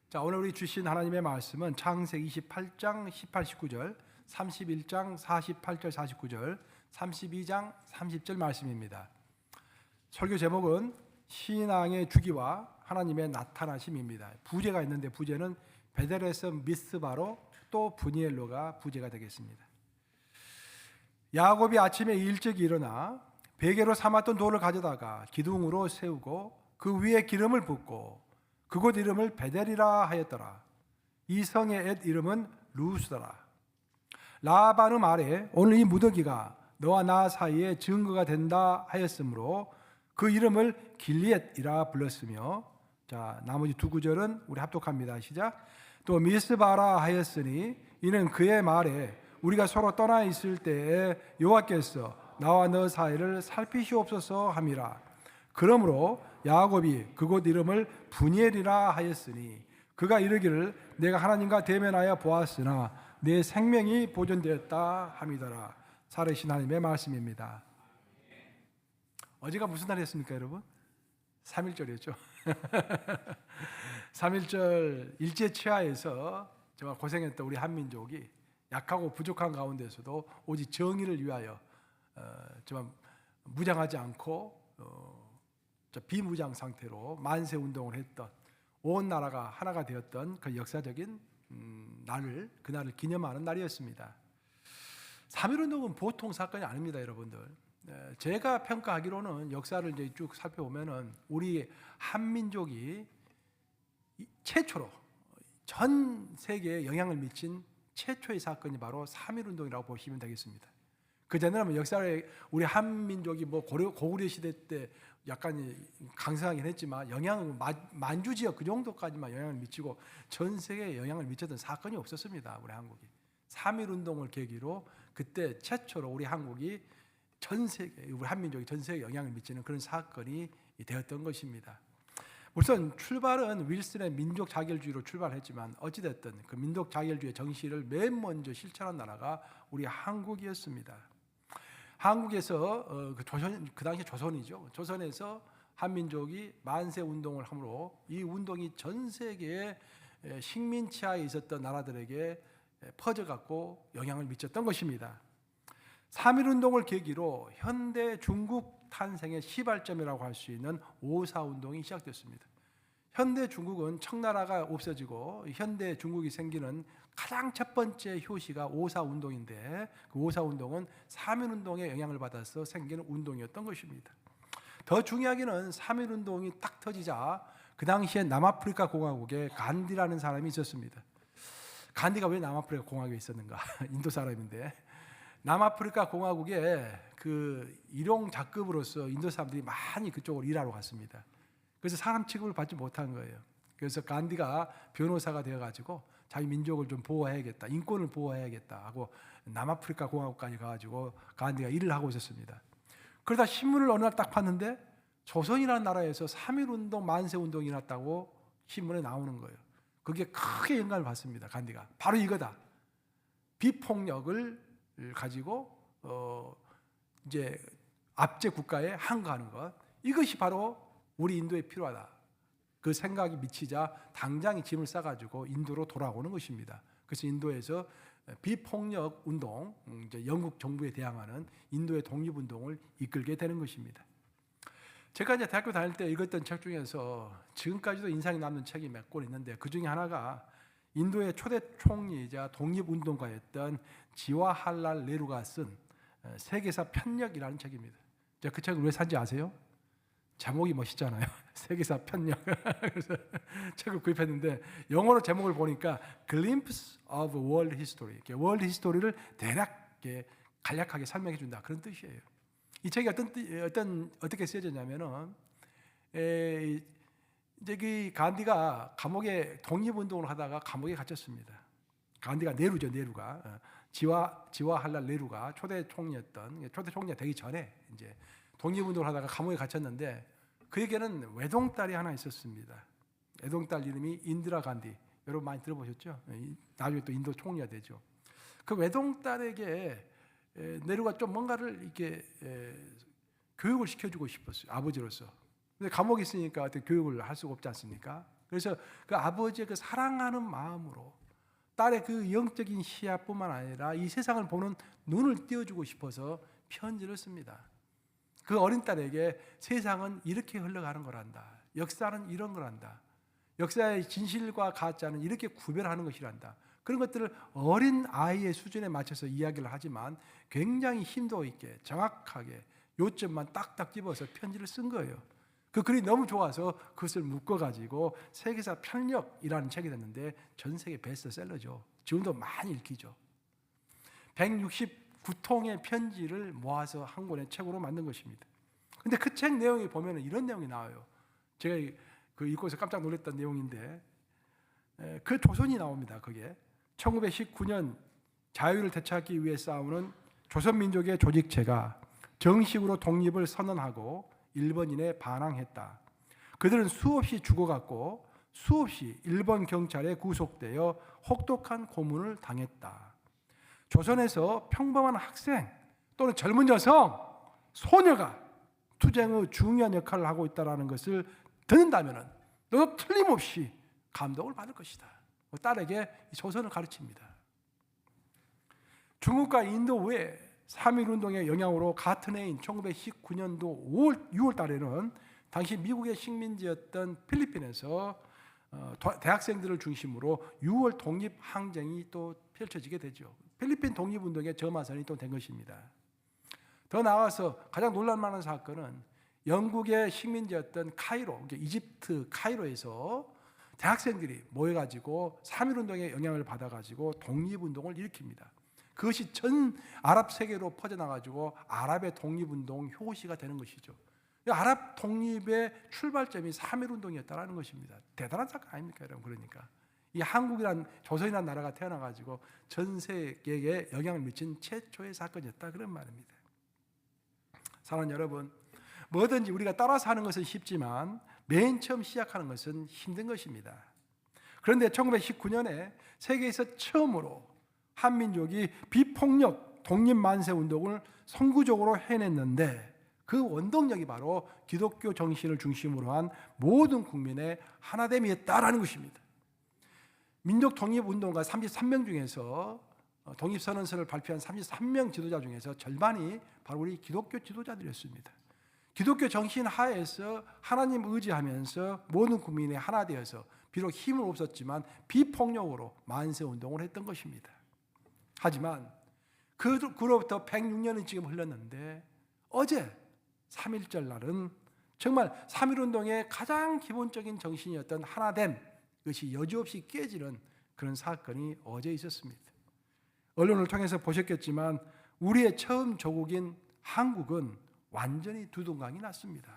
자, 오늘 우리 주신 하나님의 말씀은 창세기 28장 18, 19절, 31장 48절, 49절, 32장 30절 말씀입니다. 설교 제목은 신앙의 주기와 하나님의 나타나심입니다. 부제가 있는데 부제는 베델에서 미스바로 또 브니엘로가 부제가 되겠습니다. 야곱이 아침에 일찍 일어나 베개로 삼았던 돌을 가져다가 기둥으로 세우고 그 위에 기름을 붓고 그곳 이름을 베델이라 하였더라. 이 성의 엣 이름은 루스더라. 라반의 말에 오늘 이 무더기가 너와 나 사이에 증거가 된다 하였으므로 그 이름을 길리엣이라 불렀으며, 자, 나머지 두 구절은 우리 합독합니다. 시작. 또 미스바라 하였으니 이는 그의 말에 우리가 서로 떠나 있을 때에 여호와께서 나와 너 사이를 살피시옵소서 함이라. 그러므로 야곱이 그곳 이름을 브니엘이라 하였으니 그가 이르기를 내가 하나님과 대면하여 보았으나 내 생명이 보존되었다 함이더라. 살으신 하나님의 말씀입니다. 어제가 무슨 날이었습니까, 여러분? 3.1절이었죠. 3.1절 일제치하에서 정말 고생했던 우리 한민족이 약하고 부족한 가운데서도 오직 정의를 위하여 정말 무장하지 않고 비무장 상태로 만세운동을 했던, 온 나라가 하나가 되었던 그 역사적인 그날을 기념하는 날이었습니다. 3.1운동은 보통 사건이 아닙니다, 여러분들. 제가 평가하기로는 역사를 이제 쭉 살펴보면은 우리 한민족이 최초로 전 세계에 영향을 미친 최초의 사건이 바로 3.1운동이라고 보시면 되겠습니다. 그전에는 역사에 우리 한민족이 고구려 시대 때 약간 강성하긴 했지만 영향은 만주 지역 그 정도까지만 영향을 미치고 전 세계에 영향을 미쳤던 사건이 없었습니다. 우리 한국이 3.1운동을 계기로 그때 최초로 우리 한국이 전 세계, 우리 한민족이 전 세계에 영향을 미치는 그런 사건이 되었던 것입니다. 우선 출발은 윌슨의 민족 자결주의로 출발했지만 어찌됐든 그 민족 자결주의 정신을 맨 먼저 실천한 나라가 우리 한국이었습니다. 한국에서 그 당시 조선이죠. 조선에서 한민족이 만세 운동을 함으로 이 운동이 전 세계에 식민지하에 있었던 나라들에게 퍼져갖고 영향을 미쳤던 것입니다. 3.1운동을 계기로 현대 중국 탄생의 시발점이라고 할 수 있는 5.4운동이 시작됐습니다. 현대 중국은 청나라가 없어지고 현대 중국이 생기는 가장 첫 번째 효시가 5.4운동인데 그 5.4운동은 3.1운동의 영향을 받아서 생기는 운동이었던 것입니다. 더 중요하게는 3.1운동이 딱 터지자 그 당시에 남아프리카 공화국에 간디라는 사람이 있었습니다. 간디가 왜 남아프리카 공화국에 있었는가? 인도 사람인데 남아프리카 공화국에 그 일용 작급으로서 인도 사람들이 많이 그쪽으로 일하러 갔습니다. 그래서 사람 취급을 받지 못한 거예요. 그래서 간디가 변호사가 되어가지고 자기 민족을 좀 보호해야겠다, 인권을 보호해야겠다 하고 남아프리카 공화국까지 가가지고 간디가 일을 하고 있었습니다. 그러다 신문을 어느 날 딱 봤는데 조선이라는 나라에서 3.1운동, 만세운동이 났다고 신문에 나오는 거예요. 그게 크게 영감을 받습니다. 간디가 바로 이거다. 비폭력을 가지고 이제 압제 국가에 항거하는 것, 이것이 바로 우리 인도에 필요하다. 그 생각이 미치자 당장 짐을 싸가지고 인도로 돌아오는 것입니다. 그래서 인도에서 비폭력 운동, 이제 영국 정부에 대항하는 인도의 독립운동을 이끌게 되는 것입니다. 제가 이제 대학교 다닐 때 읽었던 책 중에서 지금까지도 인상이 남는 책이 몇 권 있는데 그 중에 하나가 인도의 초대 총리이자 독립운동가였던 지와할랄 네루가 쓴 세계사 편력이라는 책입니다. 제가 그 책을 왜 산지 아세요? 제목이 멋있잖아요. 세계사 편력. 그래서 책을 구입했는데 영어로 제목을 보니까 Glimpse of World History. 월드 히스토리를 대략 간략하게 설명해 준다. 그런 뜻이에요. 이 책이 어떻게 쓰여졌냐면은 이제 그 간디가 감옥에 독립운동을 하다가 감옥에 갇혔습니다. 간디가 네루가 지와할랄 네루가 초대 총리가 되기 전에 이제 독립운동을 하다가 감옥에 갇혔는데 그에게는 외동딸이 하나 있었습니다. 외동딸 이름이 인디라 간디. 여러분 많이 들어보셨죠? 나중에 또 인도 총리가 되죠. 그 외동딸에게 네루가 좀 뭔가를 이렇게 교육을 시켜주고 싶었어요. 아버지로서. 근데 감옥에 있으니까 교육을 할 수가 없지 않습니까? 그래서 그 아버지의 그 사랑하는 마음으로 딸의 그 영적인 시야뿐만 아니라 이 세상을 보는 눈을 띄워주고 싶어서 편지를 씁니다. 그 어린 딸에게 세상은 이렇게 흘러가는 거란다. 역사는 이런 거란다. 역사의 진실과 가짜는 이렇게 구별하는 것이란다. 그런 것들을 어린 아이의 수준에 맞춰서 이야기를 하지만 굉장히 힘도 있게 정확하게 요점만 딱딱 집어서 편지를 쓴 거예요. 그 글이 너무 좋아서 그것을 묶어가지고 세계사 편력이라는 책이 됐는데 전 세계 베스트셀러죠. 지금도 많이 읽히죠. 169통의 편지를 모아서 한 권의 책으로 만든 것입니다. 근데 그 책 내용에 보면 이런 내용이 나와요. 제가 그 읽고서 깜짝 놀랐던 내용인데 그 조선이 나옵니다. 그게 1919년 자유를 되찾기 위해 싸우는 조선민족의 조직체가 정식으로 독립을 선언하고 일본인에 반항했다. 그들은 수없이 죽어갔고 수없이 일본 경찰에 구속되어 혹독한 고문을 당했다. 조선에서 평범한 학생 또는 젊은 여성, 소녀가 투쟁의 중요한 역할을 하고 있다는 것을 듣는다면 너도 틀림없이 감동을 받을 것이다. 딸에게 조선을 가르칩니다. 중국과 인도 외에 3.1운동의 영향으로 같은 해인 1919년도 6월 달에는 당시 미국의 식민지였던 필리핀에서 대학생들을 중심으로 6월 독립항쟁이 또 펼쳐지게 되죠. 필리핀 독립운동의 점화선이 또 된 것입니다. 더 나아가서 가장 놀랄만한 사건은 영국의 식민지였던 카이로, 이집트 카이로에서 대학생들이 모여가지고 3.1운동의 영향을 받아가지고 독립운동을 일으킵니다. 그것이 전 아랍 세계로 퍼져나가지고 아랍의 독립운동 효시가 되는 것이죠. 아랍 독립의 출발점이 3.1운동이었다는 것입니다. 대단한 사건 아닙니까, 여러분? 그러니까 이 한국이란 조선이라는 나라가 태어나가지고 전 세계에 영향을 미친 최초의 사건이었다 그런 말입니다. 사랑하는 여러분, 뭐든지 우리가 따라서 하는 것은 쉽지만 맨 처음 시작하는 것은 힘든 것입니다. 그런데 1919년에 세계에서 처음으로 한민족이 비폭력 독립만세 운동을 선구적으로 해냈는데 그 원동력이 바로 기독교 정신을 중심으로 한 모든 국민의 하나됨이었다라는 것입니다. 민족 독립운동가 33명 중에서 독립선언서를 발표한 33명 지도자 중에서 절반이 바로 우리 기독교 지도자들이었습니다. 기독교 정신 하에서 하나님 의지하면서 모든 국민이 하나 되어서 비록 힘은 없었지만 비폭력으로 만세운동을 했던 것입니다. 하지만 그로부터 106년이 지금 흘렀는데 어제 3.1절 날은 정말 3.1운동의 가장 기본적인 정신이었던 하나됨, 그것이 여지없이 깨지는 그런 사건이 어제 있었습니다. 언론을 통해서 보셨겠지만 우리의 처음 조국인 한국은 완전히 두동강이 났습니다.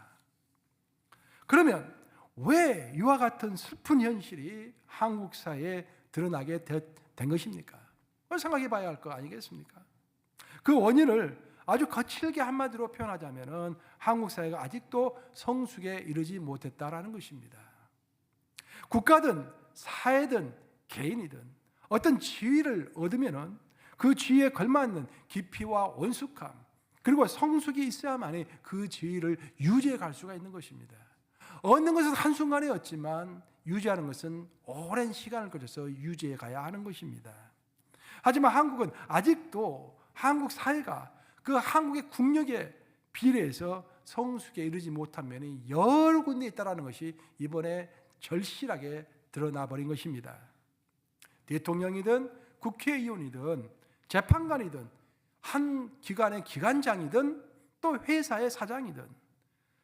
그러면 왜 이와 같은 슬픈 현실이 한국 사회에 드러나게 된 것입니까? 생각해 봐야 할 거 아니겠습니까? 그 원인을 아주 거칠게 한마디로 표현하자면 한국 사회가 아직도 성숙에 이르지 못했다라는 것입니다. 국가든 사회든 개인이든 어떤 지위를 얻으면 그 지위에 걸맞는 깊이와 원숙함 그리고 성숙이 있어야만이 그 지위를 유지해 갈 수가 있는 것입니다. 얻는 것은 한순간이었지만 유지하는 것은 오랜 시간을 거쳐서 유지해 가야 하는 것입니다. 하지만 한국은 아직도 한국 사회가 그 한국의 국력에 비례해서 성숙에 이르지 못한 면이 여러 군데 있다는 것이 이번에 절실하게 드러나 버린 것입니다. 대통령이든 국회의원이든 재판관이든 한 기관의 기관장이든 또 회사의 사장이든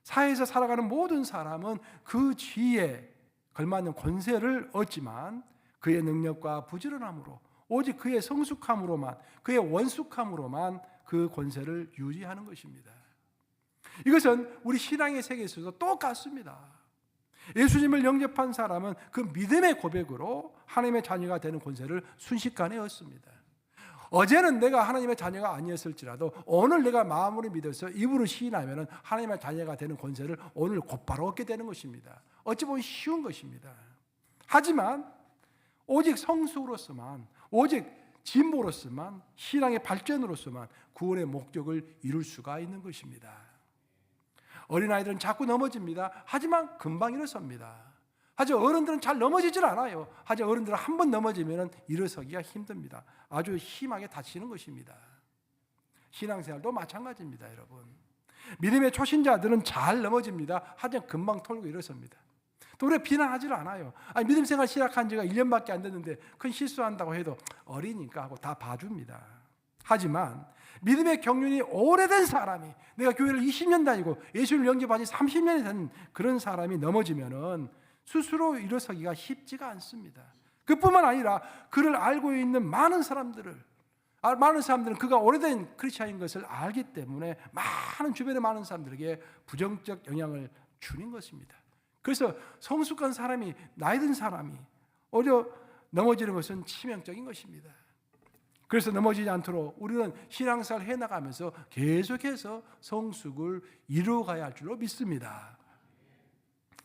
사회에서 살아가는 모든 사람은 그 지위에 걸맞는 권세를 얻지만 그의 능력과 부지런함으로 오직 그의 성숙함으로만 그의 원숙함으로만 그 권세를 유지하는 것입니다. 이것은 우리 신앙의 세계에서도 똑같습니다. 예수님을 영접한 사람은 그 믿음의 고백으로 하나님의 자녀가 되는 권세를 순식간에 얻습니다. 어제는 내가 하나님의 자녀가 아니었을지라도 오늘 내가 마음으로 믿어서 입으로 시인하면 하나님의 자녀가 되는 권세를 오늘 곧바로 얻게 되는 것입니다. 어찌 보면 쉬운 것입니다. 하지만 오직 성숙으로서만 오직 진보로서만 신앙의 발전으로서만 구원의 목적을 이룰 수가 있는 것입니다. 어린아이들은 자꾸 넘어집니다. 하지만 금방 일어섭니다. 하지만 어른들은 잘 넘어지질 않아요. 하지만 어른들은 한 번 넘어지면 일어서기가 힘듭니다. 아주 심하게 다치는 것입니다. 신앙생활도 마찬가지입니다, 여러분. 믿음의 초신자들은 잘 넘어집니다. 하지만 금방 털고 일어섭니다. 또 우리가 비난하지를 않아요. 아니, 믿음 생활 시작한 지가 1년밖에 안 됐는데 큰 실수한다고 해도 어리니까 하고 다 봐줍니다. 하지만 믿음의 경륜이 오래된 사람이, 내가 교회를 20년 다니고 예수를 영접한 지 30년이 된 그런 사람이 넘어지면은 스스로 일어서기가 쉽지가 않습니다. 그뿐만 아니라 그를 알고 있는 많은 사람들은 그가 오래된 크리스찬인 것을 알기 때문에 많은 주변의 많은 사람들에게 부정적 영향을 주는 것입니다. 그래서 성숙한 사람이, 나이 든 사람이 오히려 넘어지는 것은 치명적인 것입니다. 그래서 넘어지지 않도록 우리는 신앙생활 해나가면서 계속해서 성숙을 이루어가야 할 줄로 믿습니다.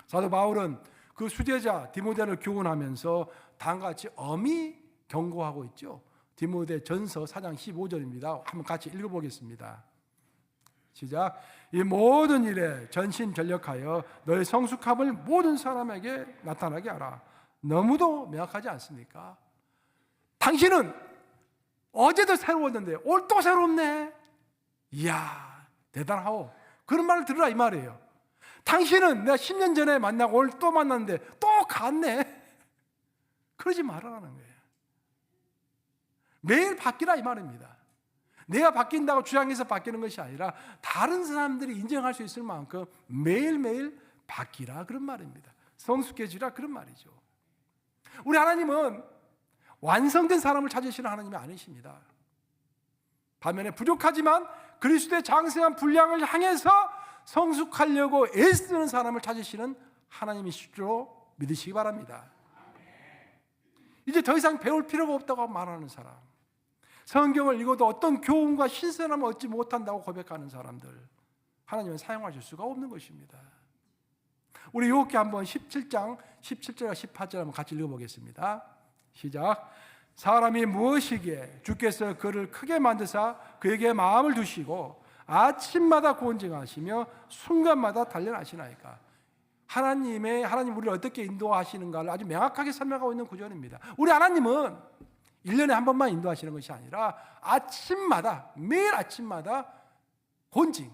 사도 바울은 그 수제자 디모데를 교훈하면서 다음과 같이 엄히 경고하고 있죠. 디모데 전서 4장 15절입니다. 한번 같이 읽어보겠습니다. 시작. 이 모든 일에 전심전력하여 너의 성숙함을 모든 사람에게 나타나게 하라. 너무도 명확하지 않습니까? 당신은 어제도 새로웠는데 오늘 또 새롭네. 이야, 대단하오. 그런 말을 들으라 이 말이에요. 당신은 내가 10년 전에 만나고 오늘 또 만났는데 또 갔네. 그러지 말아라는 거예요. 매일 바뀌라 이 말입니다. 내가 바뀐다고 주장해서 바뀌는 것이 아니라 다른 사람들이 인정할 수 있을 만큼 매일매일 바뀌라 그런 말입니다. 성숙해지라 그런 말이죠. 우리 하나님은 완성된 사람을 찾으시는 하나님이 아니십니다. 반면에 부족하지만 그리스도의 장성한 분량을 향해서 성숙하려고 애쓰는 사람을 찾으시는 하나님이실 줄로 믿으시기 바랍니다. 이제 더 이상 배울 필요가 없다고 말하는 사람, 성경을 읽어도 어떤 교훈과 신선함을 얻지 못한다고 고백하는 사람들, 하나님은 사용하실 수가 없는 것입니다. 우리 요렇게 한번 17장 17절과 18절 한번 같이 읽어보겠습니다. 시작. 사람이 무엇이기에 주께서 그를 크게 만드사 그에게 마음을 두시고 아침마다 고온증하시며 순간마다 단련하시나이까. 하나님 우리를 어떻게 인도하시는가를 아주 명확하게 설명하고 있는 구절입니다. 우리 하나님은 1년에 한 번만 인도하시는 것이 아니라 아침마다, 매일 아침마다 곤징,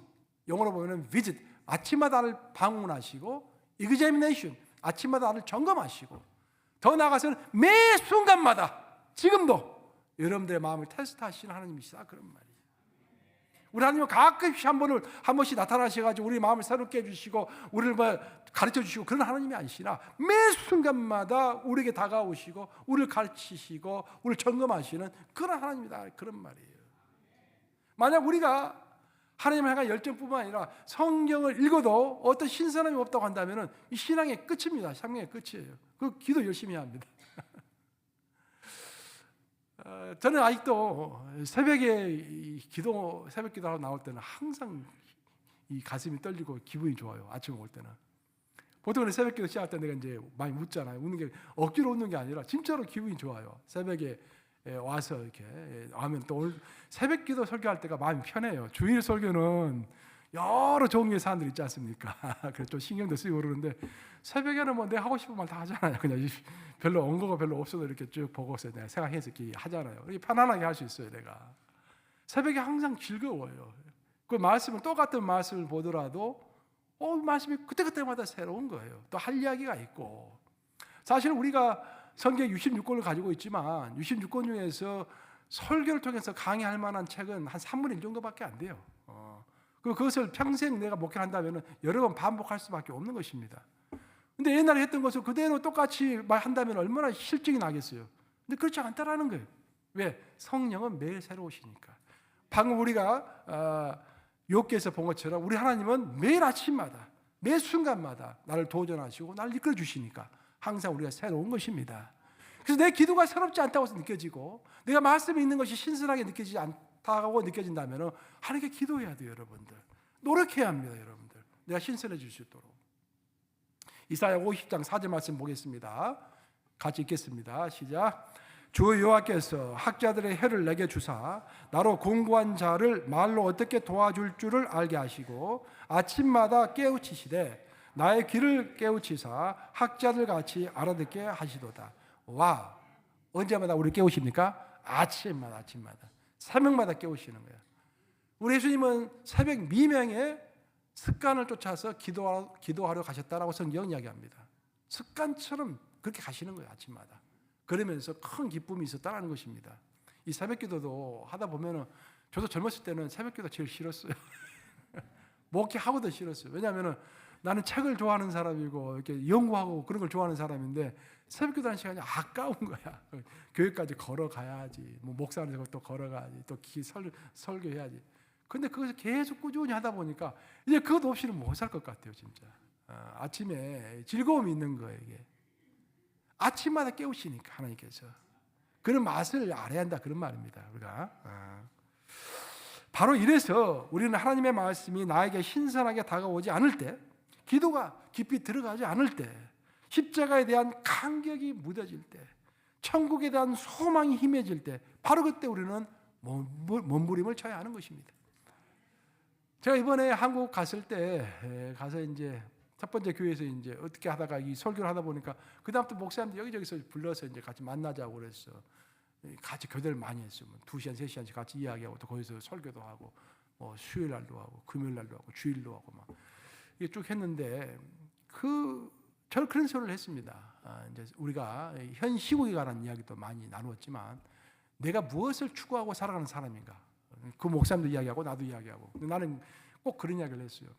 영어로 보면 visit, 아침마다 나를 방문하시고 examination, 아침마다 나를 점검하시고 더 나아가서는 매 순간마다 지금도 여러분들의 마음을 테스트하시는 하나님이시다 그런 말이에요. 우리 하나님은 가끔씩 한 번씩 나타나셔가지고 우리 마음을 새롭게 해주시고 우리를 가르쳐주시고 그런 하나님이 아니시나 매 순간마다 우리에게 다가오시고 우리를 가르치시고 우리를 점검하시는 그런 하나님이다 그런 말이에요. 만약 우리가 하나님을 향한 열정뿐만 아니라 성경을 읽어도 어떤 신선함이 없다고 한다면 이 신앙의 끝입니다. 생명의 끝이에요. 그 기도 열심히 해야 합니다. 저는 아직도 새벽에 새벽 기도하고 나올 때는 항상 이 가슴이 떨리고 기분이 좋아요. 아침에 올 때는. 보통은 새벽 기도 시작할 때 내가 이제 많이 웃잖아요. 웃는 게 억지로 웃는 게 아니라 진짜로 기분이 좋아요. 새벽에 와서 이렇게 하면 또 오늘 새벽 기도 설교할 때가 마음이 편해요. 주일 설교는 여러 종류의 사람들 있지 않습니까? 그래서 좀 신경도 쓰이고 그러는데 새벽에는 뭐 내가 하고 싶은 말 다 하잖아요. 그냥 별로 언거가 별로 없어도 이렇게 쭉 보고서 내가 생각해서 이렇게 하잖아요. 이렇게 편안하게 할 수 있어요, 내가. 새벽에 항상 즐거워요. 그 말씀을 똑같은 말씀을 보더라도 말씀이 그때그때마다 새로운 거예요. 또 할 이야기가 있고. 사실 우리가 성경 66권을 가지고 있지만 66권 중에서 설교를 통해서 강의할 만한 책은 한 3분의 1 정도밖에 안 돼요. 그것을 평생 내가 목회한다면 여러 번 반복할 수밖에 없는 것입니다. 근데 옛날에 했던 것을 그대로 똑같이 한다면 얼마나 실증이 나겠어요. 근데 그렇지 않다라는 거예요. 왜? 성령은 매일 새로우시니까. 방금 우리가 욥기에서 본 것처럼 우리 하나님은 매일 아침마다 매 순간마다 나를 도전하시고 나를 이끌어 주시니까 항상 우리가 새로운 것입니다. 그래서 내 기도가 새롭지 않다고 느껴지고 내가 말씀이 있는 것이 신선하게 느껴지지 않다고 느껴진다면 하나님께 기도해야 돼요. 여러분들 노력해야 합니다. 여러분들 내가 신선해질 수 있도록. 이사야 50장 4절 말씀 보겠습니다. 같이 읽겠습니다. 시작. 주 여호와께서 학자들의 혀를 내게 주사 나로 공부한 자를 말로 어떻게 도와줄 줄을 알게 하시고 아침마다 깨우치시되 나의 귀를 깨우치사 학자들 같이 알아듣게 하시도다. 와, 언제마다 우리 깨우십니까? 아침마다 새벽마다 깨우시는 거예요. 우리 예수님은 새벽 미명에 습관을 쫓아서 기도하러 가셨다라고 성경은 이야기합니다. 습관처럼 그렇게 가시는 거예요. 아침마다. 그러면서 큰 기쁨이 있었다는 것입니다. 이 새벽 기도도 하다 보면은, 저도 젊었을 때는 새벽 기도 제일 싫었어요. 목회하고도 싫었어요. 왜냐하면은 나는 책을 좋아하는 사람이고 이렇게 연구하고 그런 걸 좋아하는 사람인데 새벽 기도하는 시간이 아까운 거야. 교회까지 걸어가야지, 뭐 목사님하고 또 걸어가야지, 또 설교해야지. 근데 그것을 계속 꾸준히 하다 보니까 이제 그것 없이는 못 살 것 같아요, 진짜. 아침에 즐거움이 있는 거예요, 이게. 아침마다 깨우시니까 하나님께서 그런 맛을 알아야 한다, 그런 말입니다. 우리가 바로 이래서 우리는 하나님의 말씀이 나에게 신선하게 다가오지 않을 때, 기도가 깊이 들어가지 않을 때, 십자가에 대한 감격이 무뎌질 때, 천국에 대한 소망이 희미해질 때, 바로 그때 우리는 몸부림을 쳐야 하는 것입니다. 제가 이번에 한국 갔을 때 가서 이제 첫 번째 교회에서 이제 어떻게 하다가 이 설교를 하다 보니까 그 다음부터 목사님들 여기저기서 불러서 이제 같이 만나자고 그랬어. 같이 교대를 많이 했어요. 2시간, 3시간씩 같이 이야기하고 또 거기서 설교도 하고, 뭐 수요일 날도 하고, 금요일 날도 하고, 주일도 하고 막 이게 쭉 했는데 저는 그런 소리를 했습니다. 이제 우리가 현 시국에 관한 이야기도 많이 나누었지만 내가 무엇을 추구하고 살아가는 사람인가? 그 목사님도 이야기하고 나도 이야기하고. 근데 나는 꼭 그런 이야기를 했어요.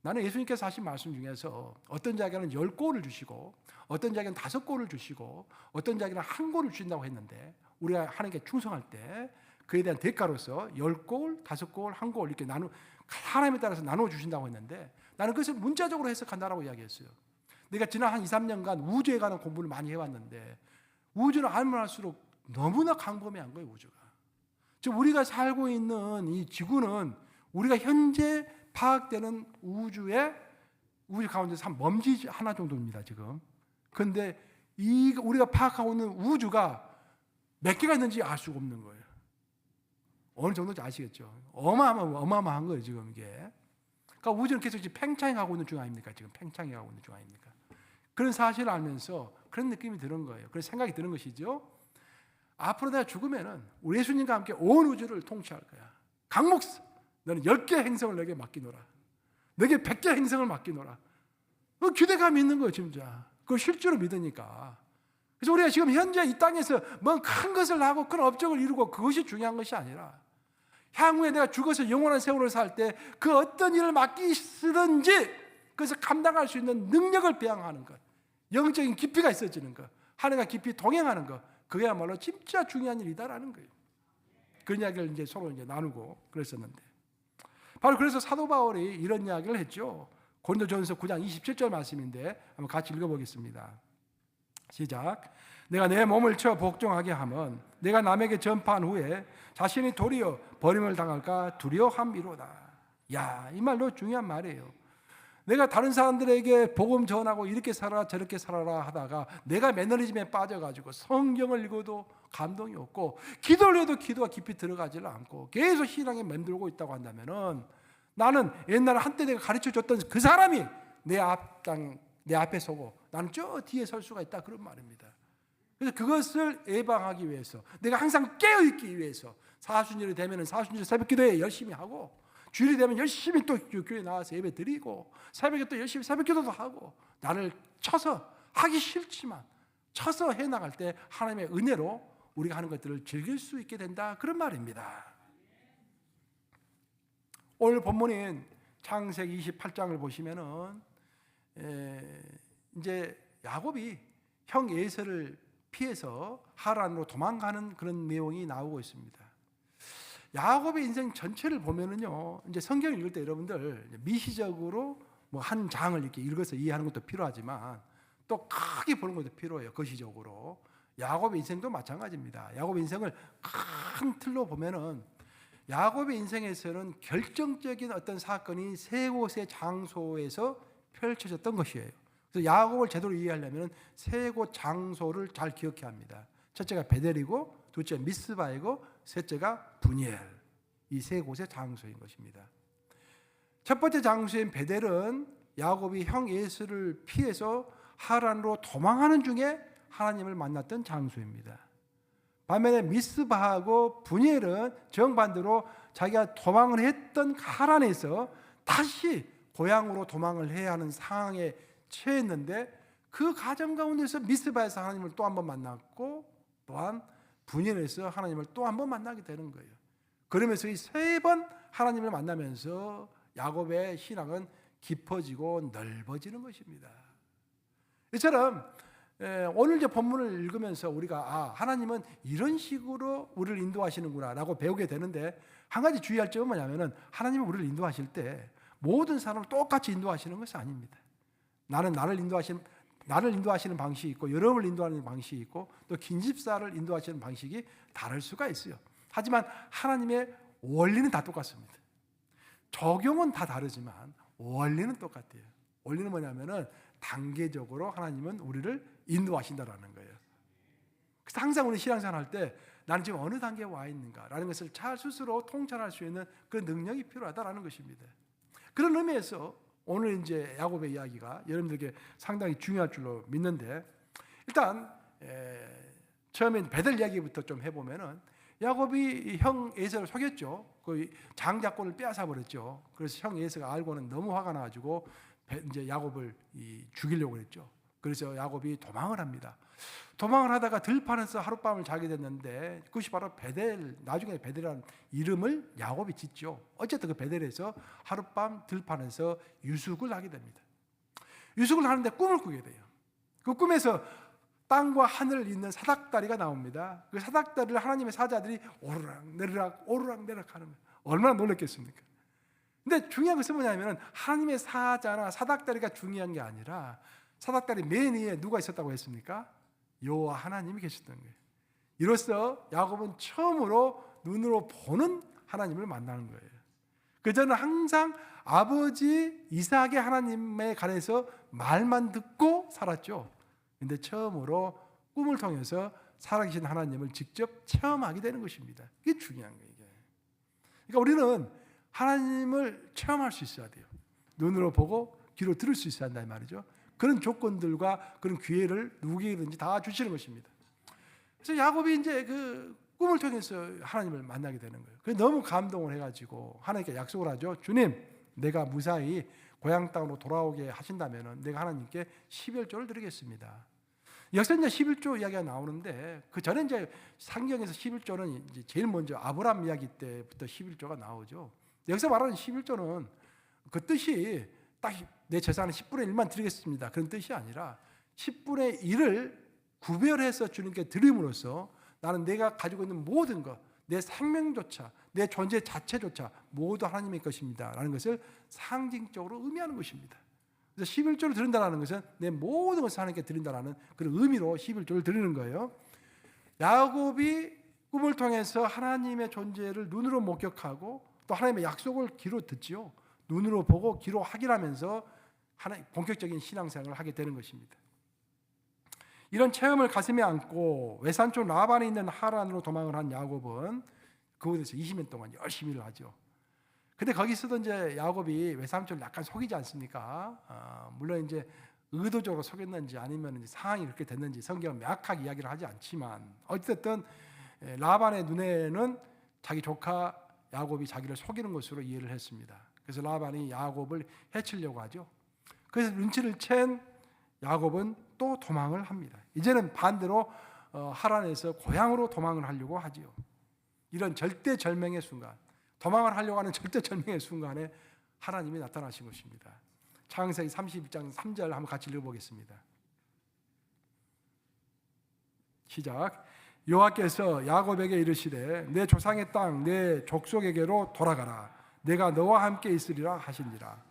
나는 예수님께서 하신 말씀 중에서 어떤 자에게는 10골을 주시고 어떤 자에게는 5골을 주시고 어떤 자에게는 1골을 주신다고 했는데 우리가 하나님께 충성할 때 그에 대한 대가로서 10골, 5골, 1골 이렇게 하나님에 따라서 나누어 주신다고 했는데 나는 그것을 문자적으로 해석한다라고 이야기했어요. 내가 지난 한 2, 3년간 우주에 관한 공부를 많이 해왔는데 우주는 알면 할수록 너무나 광범위한 거예요, 우주가. 즉 우리가 살고 있는 이 지구는 우리가 현재 파악되는 우주 가운데서 한 먼지 하나 정도입니다, 지금. 그런데 우리가 파악하고 있는 우주가 몇 개가 있는지 알 수가 없는 거예요. 어느 정도인지 아시겠죠? 어마어마한 거예요, 지금 이게. 그러니까 우주는 계속 지금 팽창해가고 있는 중 아닙니까? 지금 팽창해가고 있는 중 아닙니까? 그런 사실을 알면서 그런 느낌이 드는 거예요. 그런 생각이 드는 것이죠. 앞으로 내가 죽으면은 우리 예수님과 함께 온 우주를 통치할 거야. 각 목사, 너는 10개 행성을 내게 맡기노라. 내게 100개 행성을 맡기노라. 기대감이 있는 거예요, 진짜. 그걸 실제로 믿으니까. 그래서 우리가 지금 현재 이 땅에서 뭔 큰 것을 하고 큰 업적을 이루고 그것이 중요한 것이 아니라 향후에 내가 죽어서 영원한 세월을 살 때 그 어떤 일을 맡기시든지 그래서 감당할 수 있는 능력을 배양하는 것, 영적인 깊이가 있어지는 것, 하나님과 깊이 동행하는 것, 그게야말로 진짜 중요한 일이다라는 거예요. 그 이야기를 이제 서로 이제 나누고 그랬었는데, 바로 그래서 사도 바울이 이런 이야기를 했죠. 고린도전서 9장 27절 말씀인데 한번 같이 읽어보겠습니다. 시작. 내가 내 몸을 쳐 복종하게 하면 내가 남에게 전파한 후에 자신이 도리어 버림을 당할까 두려워함이로다. 야, 이 말도 중요한 말이에요. 내가 다른 사람들에게 복음 전하고 이렇게 살아라 저렇게 살아라 하다가 내가 매너리즘에 빠져가지고 성경을 읽어도 감동이 없고 기도를 해도 기도가 깊이 들어가지를 않고 계속 신앙에 맴돌고 있다고 한다면은 나는 옛날에 한때 내가 가르쳐줬던 그 사람이 내 앞에 서고 나는 저 뒤에 설 수가 있다, 그런 말입니다. 그래서 그것을 예방하기 위해서 내가 항상 깨어있기 위해서 사순절이 되면 사순절 새벽 기도에 열심히 하고 주일이 되면 열심히 또 교회 나와서 예배 드리고 새벽에 또 열심히 새벽 기도도 하고 나를 쳐서 하기 싫지만 쳐서 해나갈 때 하나님의 은혜로 우리가 하는 것들을 즐길 수 있게 된다, 그런 말입니다. 오늘 본문인 창세기 28장을 보시면은 이제 야곱이 형 에서를 피해서 하란으로 도망가는 그런 내용이 나오고 있습니다. 야곱의 인생 전체를 보면은요, 이제 성경 읽을 때 여러분들 미시적으로 뭐 한 장을 이렇게 읽어서 이해하는 것도 필요하지만 또 크게 보는 것도 필요해요. 거시적으로. 야곱의 인생도 마찬가지입니다. 야곱의 인생을 큰 틀로 보면은 야곱의 인생에서는 결정적인 어떤 사건이 세 곳의 장소에서 펼쳐졌던 것이에요. 그래서 야곱을 제대로 이해하려면 세 곳 장소를 잘 기억해야 합니다. 첫째가 베델이고, 둘째가 미스바이고, 셋째가 분이엘. 이 세 곳의 장소인 것입니다. 첫 번째 장소인 베델은 야곱이 형 에서를 피해서 하란으로 도망하는 중에 하나님을 만났던 장소입니다. 반면에 미스바하고 분이엘은 정반대로 자기가 도망을 했던 하란에서 다시 고향으로 도망을 해야 하는 상황에 처했는데, 그 과정 가운데서 미스바에서 하나님을 또 한 번 만났고, 또한 분이엘에서 하나님을 또 한 번 만나게 되는 거예요. 그러면서 이 세 번 하나님을 만나면서 야곱의 신앙은 깊어지고 넓어지는 것입니다. 이처럼 오늘 이제 본문을 읽으면서 우리가 하나님은 이런 식으로 우리를 인도하시는구나 라고 배우게 되는데, 한 가지 주의할 점은 뭐냐면은 하나님은 우리를 인도하실 때 모든 사람을 똑같이 인도하시는 것이 아닙니다. 나를 인도하시는 방식이 있고, 여러분을 인도하는 방식이 있고, 또 긴집사를 인도하시는 방식이 다를 수가 있어요. 하지만 하나님의 원리는 다 똑같습니다. 적용은 다 다르지만 원리는 똑같아요. 원리는 뭐냐면은 단계적으로 하나님은 우리를 인도하신다라는 거예요. 그래서 항상 우리 신앙생활 할 때 나는 지금 어느 단계에 와 있는가라는 것을 잘 스스로 통찰할 수 있는 그런 능력이 필요하다라는 것입니다. 그런 의미에서 오늘 이제 야곱의 이야기가 여러분들에게 상당히 중요할 줄로 믿는데, 일단 처음엔 베델 이야기부터 좀 해보면은, 야곱이 형 에서를 속였죠. 그 장자권을 빼앗아 버렸죠. 그래서 형 에서가 알고는 너무 화가 나가지고 이제 야곱을 죽이려고 했죠. 그래서 야곱이 도망을 합니다. 도망을 하다가 들판에서 하룻밤을 자게 됐는데, 그것이 바로 베델, 나중에 베델이라는 이름을 야곱이 짓죠. 어쨌든 그 베델에서 하룻밤 들판에서 유숙을 하게 됩니다. 유숙을 하는데 꿈을 꾸게 돼요. 그 꿈에서 땅과 하늘을 잇는 사닥다리가 나옵니다. 그 사닥다리를 하나님의 사자들이 오르락 내리락 오르락 내리락 하는 거예요. 얼마나 놀랐겠습니까? 근데 중요한 것은 뭐냐면, 하나님의 사자나 사닥다리가 중요한 게 아니라, 사닥다리 맨 위에 누가 있었다고 했습니까? 여호와 하나님이 계셨던 거예요. 이로써 야곱은 처음으로 눈으로 보는 하나님을 만나는 거예요. 그전에는 항상 아버지 이삭의 하나님에 관해서 말만 듣고 살았죠. 근데 처음으로 꿈을 통해서 살아계신 하나님을 직접 체험하게 되는 것입니다. 이게 중요한 거예요. 그러니까 우리는 하나님을 체험할 수 있어야 돼요. 눈으로 보고 귀로 들을 수 있어야 한다 이 말이죠. 그런 조건들과 그런 기회를 누구에게든지 다 주시는 것입니다. 그래서 야곱이 이제 그 꿈을 통해서 하나님을 만나게 되는 거예요. 그래서 너무 감동을 해가지고 하나님께 약속을 하죠. 주님, 내가 무사히 고향 땅으로 돌아오게 하신다면 내가 하나님께 11조를 드리겠습니다. 여기서 이제 11조 이야기가 나오는데, 그 전에 이제 상경에서 11조는 이제 제일 먼저 아브라함 이야기 때부터 11조가 나오죠. 여기서 말하는 11조는 그 뜻이 딱 내 재산의 10분의 1만 드리겠습니다, 그런 뜻이 아니라 10분의 1을 구별해서 주님께 드림으로써 나는 내가 가지고 있는 모든 것, 내 생명조차, 내 존재 자체조차 모두 하나님의 것입니다 라는 것을 상징적으로 의미하는 것입니다. 그래서 11조를 드린다는 것은 내 모든 것을 하나님께 드린다는 그런 의미로 11조를 드리는 거예요. 야곱이 꿈을 통해서 하나님의 존재를 눈으로 목격하고 또 하나님의 약속을 귀로 듣지요. 눈으로 보고 귀로 확인하면서 본격적인 신앙생활을 하게 되는 것입니다. 이런 체험을 가슴에 안고 외산촌 라반에 있는 하란으로 도망을 한 야곱은 그곳에서 20년 동안 열심히 일을 하죠. 근데 거기서도 이제 야곱이 외삼촌을 약간 속이지 않습니까? 물론 이제 의도적으로 속였는지 아니면 이제 상황이 그렇게 됐는지 성경은 명확하게 이야기를 하지 않지만, 어쨌든 라반의 눈에는 자기 조카 야곱이 자기를 속이는 것으로 이해를 했습니다. 그래서 라반이 야곱을 해치려고 하죠. 그래서 눈치를 챈 야곱은 또 도망을 합니다. 이제는 반대로 하란에서 고향으로 도망을 하려고 하지요. 이런 절대절명의 순간, 도망을 하려고 하는 절대절명의 순간에 하나님이 나타나신 것입니다. 창세기 32장 3절 한번 같이 읽어보겠습니다. 시작. 여호와께서 야곱에게 이르시되 내 조상의 땅 내 족속에게로 돌아가라. 내가 너와 함께 있으리라 하시니라.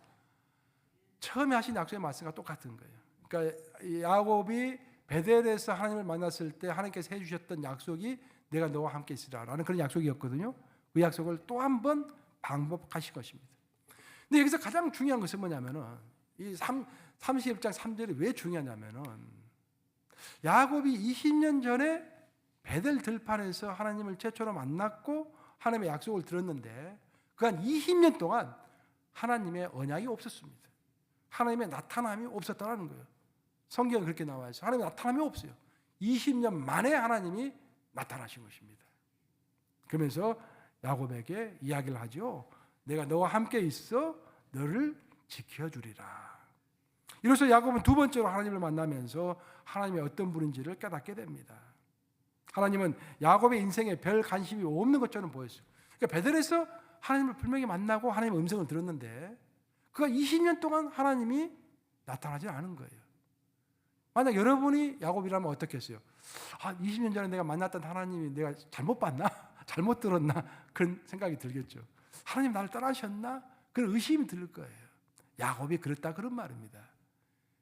처음에 하신 약속의 말씀과 똑같은 거예요. 그러니까 야곱이 베델에서 하나님을 만났을 때 하나님께서 해주셨던 약속이 내가 너와 함께 있으리라라는 그런 약속이었거든요. 그 약속을 또 한 번 반복하신 것입니다. 근데 여기서 가장 중요한 것은 뭐냐면은 이 31장 3절이 왜 중요하냐면은, 야곱이 20년 전에 베델 들판에서 하나님을 최초로 만났고 하나님의 약속을 들었는데, 그 한 20년 동안 하나님의 언약이 없었습니다. 하나님의 나타남이 없었다는 거예요. 성경에 그렇게 나와 있어요. 하나님의 나타남이 없어요. 20년 만에 하나님이 나타나신 것입니다. 그러면서 야곱에게 이야기를 하죠. 내가 너와 함께 있어 너를 지켜주리라. 이로써 야곱은 두 번째로 하나님을 만나면서 하나님이 어떤 분인지를 깨닫게 됩니다. 하나님은 야곱의 인생에 별 관심이 없는 것처럼 보였어요. 그러니까 베델에서 하나님을 분명히 만나고 하나님의 음성을 들었는데 그가 20년 동안 하나님이 나타나지 않은 거예요. 만약 여러분이 야곱이라면 어떻겠어요? 20년 전에 내가 만났던 하나님이 내가 잘못 봤나? 잘못 들었나? 그런 생각이 들겠죠. 하나님 나를 떠나셨나? 그런 의심이 들 거예요. 야곱이 그랬다 그런 말입니다.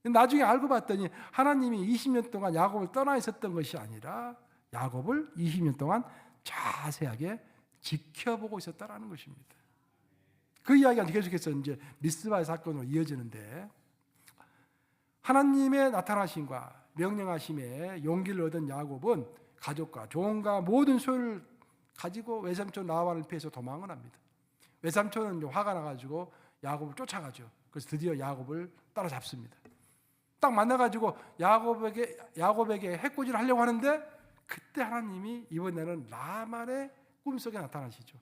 나중에 알고 봤더니 하나님이 20년 동안 야곱을 떠나 있었던 것이 아니라 야곱을 20년 동안 자세하게 지켜보고 있었다라는 것입니다. 그 이야기가 계속해서 이제 미스바의 사건으로 이어지는데 하나님의 나타나심과 명령하심에 용기를 얻은 야곱은 가족과 종과 모든 소유를 가지고 외삼촌 라반을 피해서 도망을 합니다. 외삼촌은 화가 나가지고 야곱을 쫓아가죠. 그래서 드디어 야곱을 따라잡습니다. 딱 만나가지고 야곱에게 해코지를 하려고 하는데 그때 하나님이 이번에는 라반의 꿈속에 나타나시죠.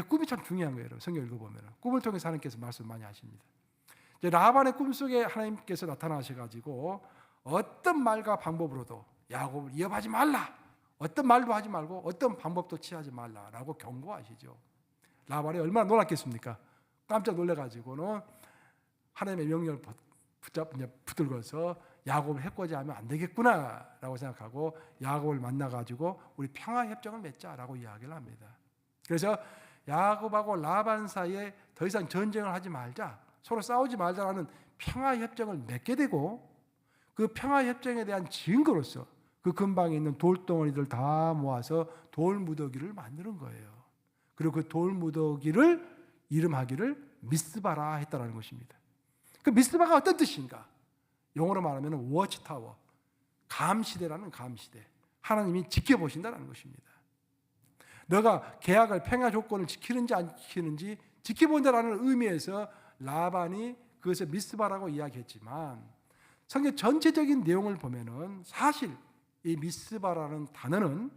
꿈이 참 중요한 거예요. 성경 읽어보면 꿈을 통해서 하나님께서 말씀 많이 하십니다. 라반의 꿈속에 하나님께서 나타나셔가지고 어떤 말과 방법으로도 야곱을 위협하지 말라, 어떤 말도 하지 말고 어떤 방법도 취하지 말라라고 경고하시죠. 라반이 얼마나 놀랐겠습니까? 깜짝 놀래가지고는 하나님의 명령을 붙들고서 야곱을 해코지하면 안 되겠구나라고 생각하고 야곱을 만나가지고 우리 평화협정을 맺자라고 이야기를 합니다. 그래서 야곱하고 라반 사이에 더 이상 전쟁을 하지 말자, 서로 싸우지 말자라는 평화협정을 맺게 되고 그 평화협정에 대한 증거로서 그 근방에 있는 돌덩어리들 다 모아서 돌무더기를 만드는 거예요. 그리고 그 돌무더기를 이름하기를 미스바라 했다는 것입니다. 그 미스바가 어떤 뜻인가? 영어로 말하면 워치타워, 감시대라는 감시대. 하나님이 지켜보신다는 것입니다. 너가 계약을 평화 조건을 지키는지 안 지키는지 지켜본다라는 의미에서 라반이 그것을 미스바라고 이야기했지만 성경 전체적인 내용을 보면은 사실 이 미스바라는 단어는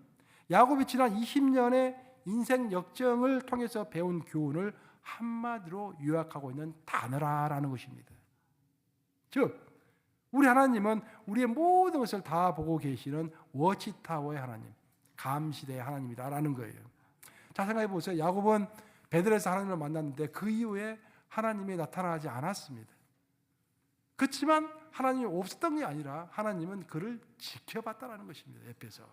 야곱이 지난 20년의 인생 역정을 통해서 배운 교훈을 한마디로 요약하고 있는 단어라는 것입니다. 즉 우리 하나님은 우리의 모든 것을 다 보고 계시는 워치타워의 하나님, 감시대의 하나님이다라는 거예요. 자, 생각해 보세요. 야곱은 베들에서 하나님을 만났는데 그 이후에 하나님이 나타나지 않았습니다. 그렇지만 하나님이 없었던 게 아니라 하나님은 그를 지켜봤다는 것입니다. 옆에서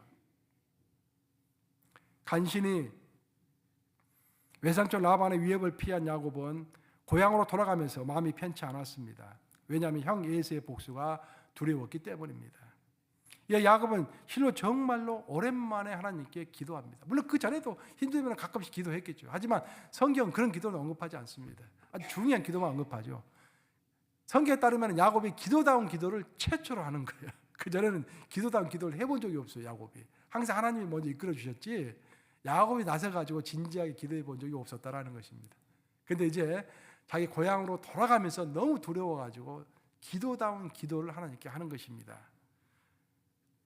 간신히 외삼촌 라반의 위협을 피한 야곱은 고향으로 돌아가면서 마음이 편치 않았습니다. 왜냐하면 형 에서의 복수가 두려웠기 때문입니다. 야곱은 실로 정말로 오랜만에 하나님께 기도합니다. 물론 그 전에도 힘들면 가끔씩 기도했겠죠. 하지만 성경은 그런 기도를 언급하지 않습니다. 아주 중요한 기도만 언급하죠. 성경에 따르면 야곱이 기도다운 기도를 최초로 하는 거예요. 그 전에는 기도다운 기도를 해본 적이 없어요. 야곱이 항상 하나님이 먼저 이끌어 주셨지 야곱이 나서가지고 진지하게 기도해 본 적이 없었다라는 것입니다. 그런데 이제 자기 고향으로 돌아가면서 너무 두려워가지고 기도다운 기도를 하나님께 하는 것입니다.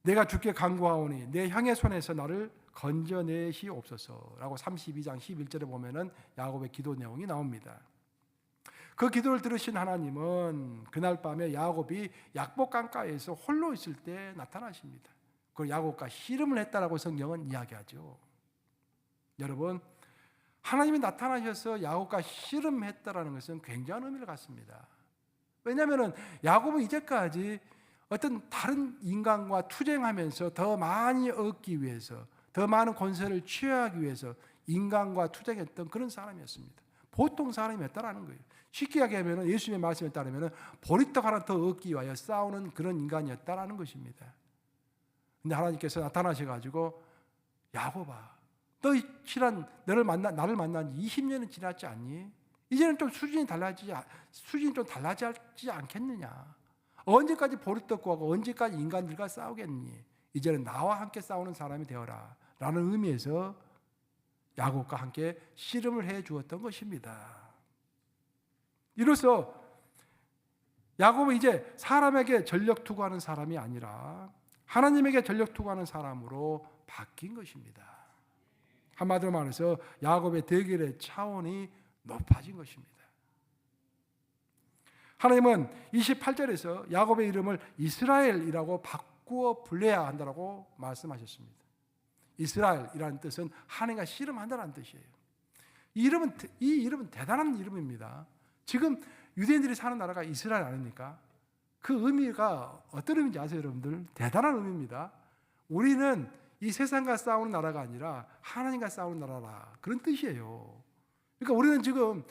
내가 주께 간구하오니 내 형의 손에서 나를 건져내시옵소서라고 32장 11절에 보면은 야곱의 기도 내용이 나옵니다. 그 기도를 들으신 하나님은 그날 밤에 야곱이 약복 강가에서 홀로 있을 때 나타나십니다. 그리고 야곱과 씨름을 했다라고 성경은 이야기하죠. 여러분, 하나님이 나타나셔서 야곱과 씨름했다라는 것은 굉장한 의미를 갖습니다. 왜냐하면 야곱은 이제까지 어떤 다른 인간과 투쟁하면서 더 많이 얻기 위해서, 더 많은 권세를 취하기 위해서 인간과 투쟁했던 그런 사람이었습니다. 보통 사람이었다라는 거예요. 쉽게 얘기하면 예수님의 말씀에 따르면 보리떡 하나 더 얻기 위하여 싸우는 그런 인간이었다라는 것입니다. 근데 하나님께서 나타나셔가지고 야곱아, 나를 만난 지 20년은 지났지 않니? 이제는 좀 수준이 좀 달라지지 않겠느냐? 언제까지 보리떡구하고 언제까지 인간들과 싸우겠니? 이제는 나와 함께 싸우는 사람이 되어라 라는 의미에서 야곱과 함께 씨름을 해 주었던 것입니다. 이로써 야곱은 이제 사람에게 전력 투구하는 사람이 아니라 하나님에게 전력 투구하는 사람으로 바뀐 것입니다. 한마디로 말해서 야곱의 대결의 차원이 높아진 것입니다. 하나님은 28절에서 야곱의 이름을 이스라엘이라고 바꾸어 불러야 한다고 말씀하셨습니다. 이스라엘이라는 뜻은 하나님과 씨름한다는 뜻이에요. 이 이름은 대단한 이름입니다. 지금 유대인들이 사는 나라가 이스라엘 아닙니까? 그 의미가 어떤 의미인지 아세요, 여러분들? 대단한 의미입니다. 우리는 이 세상과 싸우는 나라가 아니라 하나님과 싸우는 나라라, 그런 뜻이에요. 그러니까 우리는 지금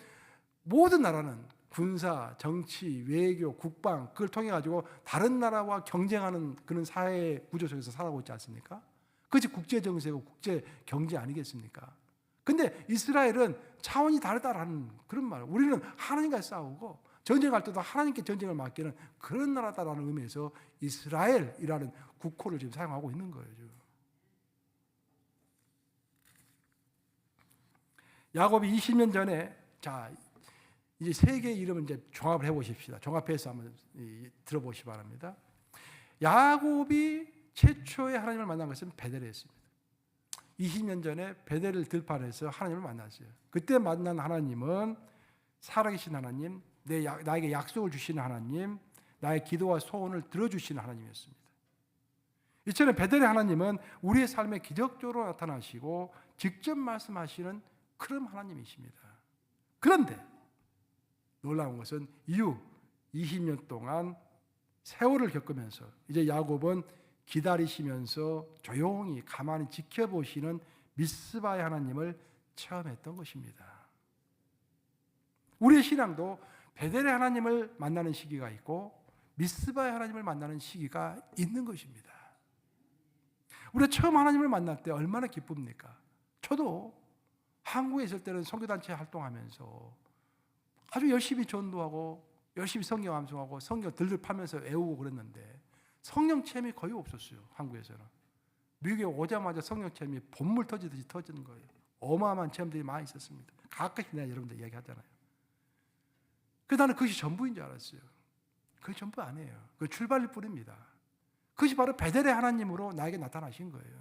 모든 나라는 군사, 정치, 외교, 국방, 그걸 통해 가지고 다른 나라와 경쟁하는 그런 사회 구조 속에서 살아가고 있지 않습니까? 그것이 국제 정세고 국제 경제 아니겠습니까? 근데 이스라엘은 차원이 다르다라는 그런 말. 우리는 하나님과 싸우고 전쟁할 때도 하나님께 전쟁을 맡기는 그런 나라다라는 의미에서 이스라엘이라는 국호를 지금 사용하고 있는 거예요. 지금. 야곱이 20년 전에, 자, 이제 세 개의 이름을 이제 종합을 해보십시다. 종합해서 한번 들어보시기 바랍니다. 야곱이 최초의 하나님을 만난 것은 베델이었습니다. 20년 전에 베델을 들판에서 하나님을 만났어요. 그때 만난 하나님은 살아계신 하나님, 나에게 약속을 주시는 하나님, 나의 기도와 소원을 들어주시는 하나님이었습니다. 이처럼 베델의 하나님은 우리의 삶에 기적적으로 나타나시고 직접 말씀하시는 그런 하나님이십니다. 그런데 놀라운 것은 이후 20년 동안 세월을 겪으면서 이제 야곱은 기다리시면서 조용히 가만히 지켜보시는 미스바의 하나님을 체험했던 것입니다. 우리의 신앙도 베델의 하나님을 만나는 시기가 있고 미스바의 하나님을 만나는 시기가 있는 것입니다. 우리가 처음 하나님을 만날 때 얼마나 기쁩니까? 저도 한국에 있을 때는 선교단체 활동하면서 아주 열심히 전도하고 열심히 성경 암송하고 성경 들들 파면서 외우고 그랬는데 성령 체험이 거의 없었어요. 한국에서는. 미국에 오자마자 성령 체험이 본물 터지듯이 터지는 거예요. 어마어마한 체험들이 많이 있었습니다. 가끔씩 내가 여러분들 이야기하잖아요. 그래서 나는 그것이 전부인 줄 알았어요. 그게 전부 아니에요. 그 출발일 뿐입니다. 그것이 바로 베델의 하나님으로 나에게 나타나신 거예요.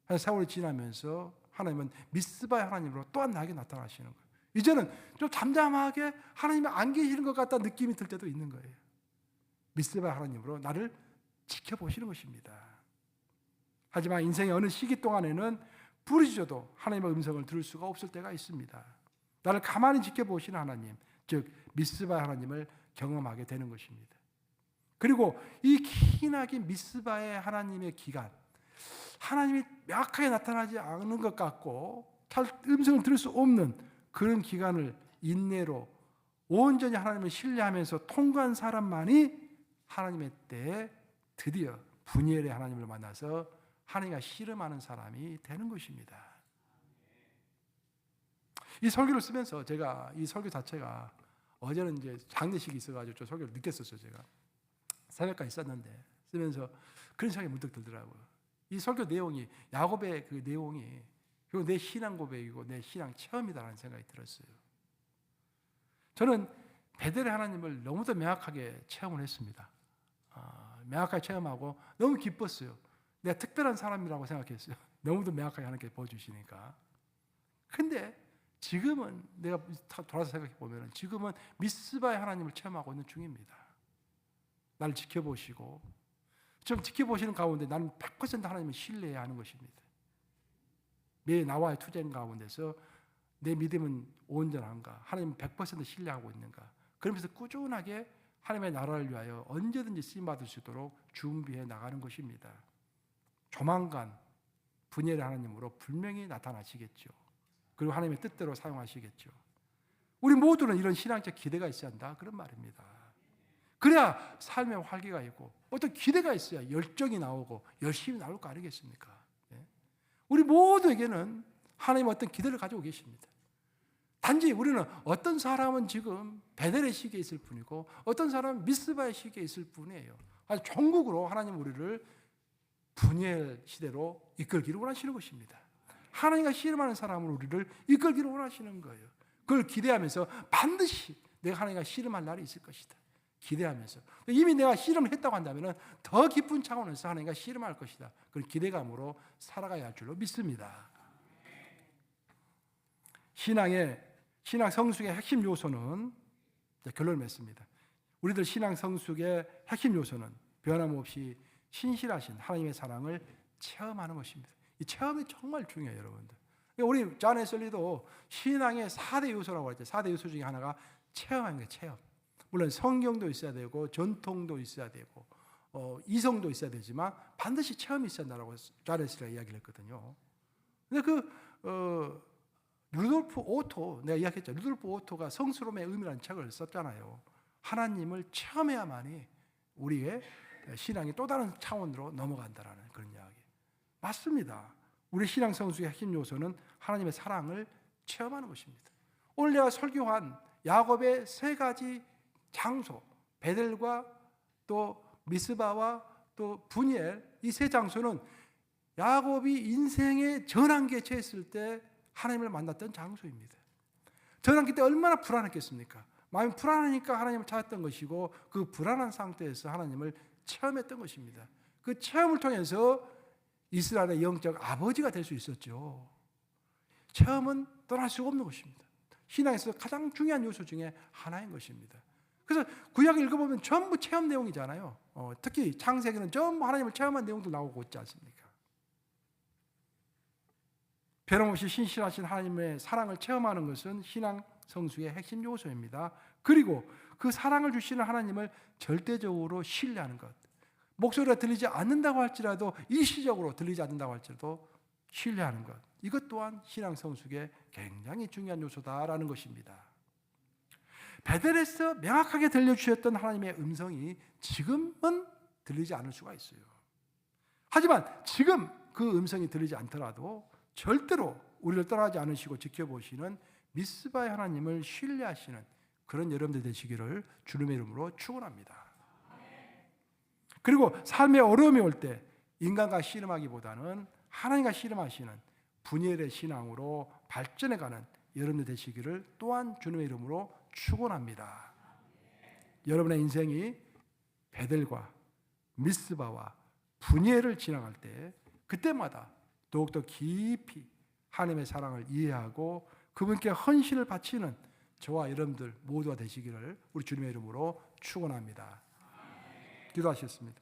한 세월이 지나면서 하나님은 미스바의 하나님으로 또한 나에게 나타나시는 거예요. 이제는 좀 잠잠하게 하나님이 안 계시는 것 같다는 느낌이 들 때도 있는 거예요. 미스바의 하나님으로 나를 지켜보시는 것입니다. 하지만 인생의 어느 시기 동안에는 부르짖어도 하나님의 음성을 들을 수가 없을 때가 있습니다. 나를 가만히 지켜보시는 하나님, 즉 미스바의 하나님을 경험하게 되는 것입니다. 그리고 이 기나긴 미스바의 하나님의 기간, 하나님이 명확하게 나타나지 않는 것 같고 음성을 들을 수 없는 그런 기간을 인내로 온전히 하나님을 신뢰하면서 통과한 사람만이 하나님의 때에 드디어 분이엘의 하나님을 만나서 하나님과 씨름하는 사람이 되는 것입니다. 이 설교를 쓰면서 제가 이 설교 자체가 어제는 이제 장례식이 있어가지고 저 설교를 늦게 썼어요. 제가 새벽까지 썼는데 쓰면서 그런 생각이 문득 들더라고요. 이 설교 내용이 야곱의 그 내용이 그리고 내 신앙 고백이고 내 신앙 체험이다라는 생각이 들었어요. 저는 베델의 하나님을 너무도 명확하게 체험을 했습니다. 명확하게 체험하고 너무 기뻤어요. 내가 특별한 사람이라고 생각했어요. 너무도 명확하게 하나님께 보여주시니까. 근데 지금은 내가 돌아서 생각해 보면 지금은 미스바의 하나님을 체험하고 있는 중입니다. 나를 지켜보시고 좀 지켜보시는 가운데 나는 100% 하나님을 신뢰해야 하는 것입니다. 매 나와의 투쟁 가운데서 내 믿음은 온전한가? 하나님은 100% 신뢰하고 있는가? 그러면서 꾸준하게 하나님의 나라를 위하여 언제든지 쓰임받을 수 있도록 준비해 나가는 것입니다. 조만간 분열의 하나님으로 분명히 나타나시겠죠. 그리고 하나님의 뜻대로 사용하시겠죠. 우리 모두는 이런 신앙적 기대가 있어야 한다. 그런 말입니다. 그래야 삶의 활기가 있고 어떤 기대가 있어야 열정이 나오고 열심히 나올 거 아니겠습니까? 우리 모두에게는 하나님 어떤 기대를 가지고 계십니다. 단지 우리는 어떤 사람은 지금 베델의 시기에 있을 뿐이고 어떤 사람은 미스바의 시기에 있을 뿐이에요. 아주 전국으로 하나님 우리를 분열 시대로 이끌기를 원하시는 것입니다. 하나님과 씨름하는 사람으로 우리를 이끌기를 원하시는 거예요. 그걸 기대하면서 반드시 내가 하나님과 씨름할 날이 있을 것이다. 기대하면서 이미 내가 씨름을 했다고 한다면 더 깊은 차원에서 하나님과 씨름할 것이다. 그런 기대감으로 살아가야 할 줄로 믿습니다. 신앙 성숙의 핵심 요소는 결론을 맺습니다. 우리들 신앙 성숙의 핵심 요소는 변함없이 신실하신 하나님의 사랑을 체험하는 것입니다. 이 체험이 정말 중요해요, 여러분들. 우리 존 웨슬리도 신앙의 4대 요소라고 했죠. 4대 요소 중에 하나가 체험하는 거예요, 체험. 물론 성경도 있어야 되고 전통도 있어야 되고 이성도 있어야 되지만 반드시 체험이 있어야 한다고 존 웨슬리가 이야기를 했거든요. 근데 루돌프 오토, 내가 이야기했죠. 루돌프 오토가 성스러움의 의미라는 책을 썼잖아요. 하나님을 체험해야만이 우리의 신앙이 또 다른 차원으로 넘어간다라는 그런 이야기. 맞습니다. 우리 신앙 성숙의 핵심 요소는 하나님의 사랑을 체험하는 것입니다. 오늘 내가 설교한 야곱의 3가지 장소, 베델과 또 미스바와 또 분이엘, 이 3장소는 야곱이 인생의 전환기에 처했을 때 하나님을 만났던 장소입니다. 전환기 때 얼마나 불안했겠습니까? 마음이 불안하니까 하나님을 찾았던 것이고 그 불안한 상태에서 하나님을 체험했던 것입니다. 그 체험을 통해서 이스라엘의 영적 아버지가 될 수 있었죠. 체험은 떠날 수가 없는 것입니다. 신앙에서 가장 중요한 요소 중에 하나인 것입니다. 그래서 구약을 읽어보면 전부 체험 내용이잖아요. 특히 창세기는 전부 하나님을 체험한 내용도 나오고 있지 않습니까? 변함없이 신실하신 하나님의 사랑을 체험하는 것은 신앙 성숙의 핵심 요소입니다. 그리고 그 사랑을 주시는 하나님을 절대적으로 신뢰하는 것. 목소리가 들리지 않는다고 할지라도 일시적으로 들리지 않는다고 할지라도 신뢰하는 것. 이것 또한 신앙 성숙의 굉장히 중요한 요소다라는 것입니다. 베델에서 명확하게 들려주셨던 하나님의 음성이 지금은 들리지 않을 수가 있어요. 하지만 지금 그 음성이 들리지 않더라도 절대로 우리를 떠나지 않으시고 지켜보시는 미스바의 하나님을 신뢰하시는 그런 여러분들 되시기를 주님의 이름으로 축원합니다. 그리고 삶의 어려움이 올 때 인간과 씨름하기보다는 하나님과 씨름하시는 분열의 신앙으로 발전해가는 여러분들 되시기를 또한 주님의 이름으로 축원합니다. 여러분의 인생이 베델과 미스바와 분열을 지나갈 때 그때마다 더욱더 깊이 하나님의 사랑을 이해하고 그분께 헌신을 바치는 저와 여러분들 모두가 되시기를 우리 주님의 이름으로 축원합니다. 기도하시겠습니다.